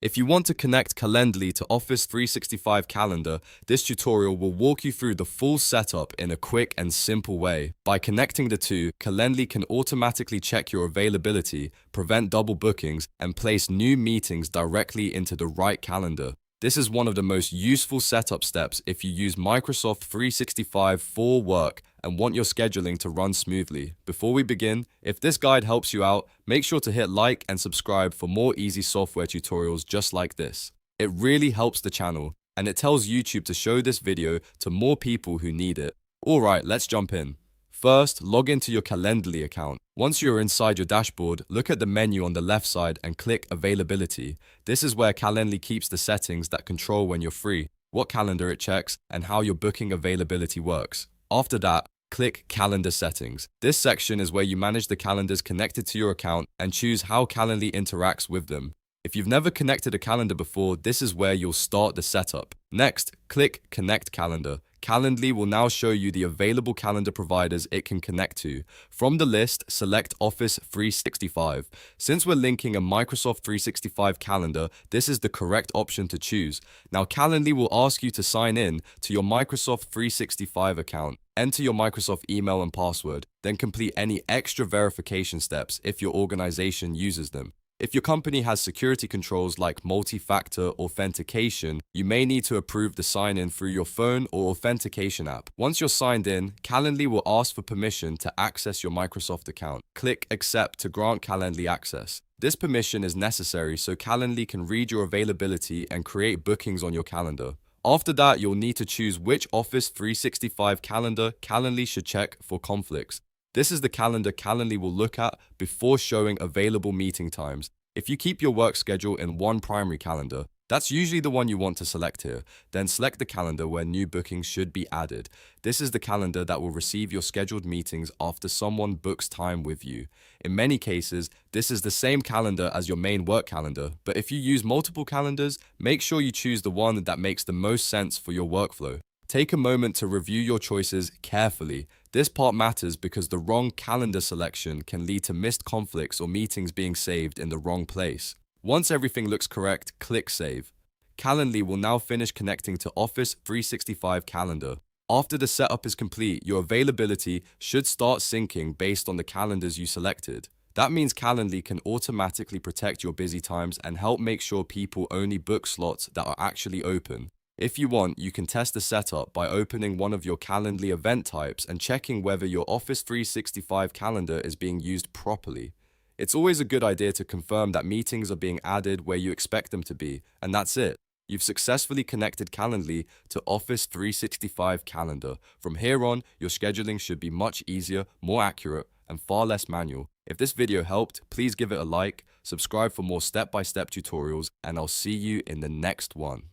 If you want to connect Calendly to Office 365 Calendar, this tutorial will walk you through the full setup in a quick and simple way. By connecting the two, Calendly can automatically check your availability, prevent double bookings, and place new meetings directly into the right calendar. This is one of the most useful setup steps if you use Microsoft 365 for work and want your scheduling to run smoothly. Before we begin, if this guide helps you out, make sure to hit like and subscribe for more easy software tutorials just like this. It really helps the channel, and it tells YouTube to show this video to more people who need it. Alright, let's jump in. First, log into your Calendly account. Once you're inside your dashboard, look at the menu on the left side and click Availability. This is where Calendly keeps the settings that control when you're free, what calendar it checks, and how your booking availability works. After that, click Calendar Settings. This section is where you manage the calendars connected to your account and choose how Calendly interacts with them. If you've never connected a calendar before, this is where you'll start the setup. Next, click Connect Calendar. Calendly will now show you the available calendar providers it can connect to. From the list, select Office 365. Since we're linking a Microsoft 365 calendar, this is the correct option to choose. Now, Calendly will ask you to sign in to your Microsoft 365 account. Enter your Microsoft email and password, then complete any extra verification steps if your organization uses them. If your company has security controls like multi-factor authentication, you may need to approve the sign-in through your phone or authentication app. Once you're signed in, Calendly will ask for permission to access your Microsoft account. Click Accept to grant Calendly access. This permission is necessary so Calendly can read your availability and create bookings on your calendar. After that, you'll need to choose which Office 365 calendar Calendly should check for conflicts. This is the calendar Calendly will look at before showing available meeting times. If you keep your work schedule in one primary calendar, that's usually the one you want to select here. Then select the calendar where new bookings should be added. This is the calendar that will receive your scheduled meetings after someone books time with you. In many cases, this is the same calendar as your main work calendar, but if you use multiple calendars, make sure you choose the one that makes the most sense for your workflow. Take a moment to review your choices carefully. This part matters because the wrong calendar selection can lead to missed conflicts or meetings being saved in the wrong place. Once everything looks correct, click Save. Calendly will now finish connecting to Office 365 Calendar. After the setup is complete, your availability should start syncing based on the calendars you selected. That means Calendly can automatically protect your busy times and help make sure people only book slots that are actually open. If you want, you can test the setup by opening one of your Calendly event types and checking whether your Office 365 calendar is being used properly. It's always a good idea to confirm that meetings are being added where you expect them to be, and that's it. You've successfully connected Calendly to Office 365 calendar. From here on, your scheduling should be much easier, more accurate, and far less manual. If this video helped, please give it a like, subscribe for more step-by-step tutorials, and I'll see you in the next one.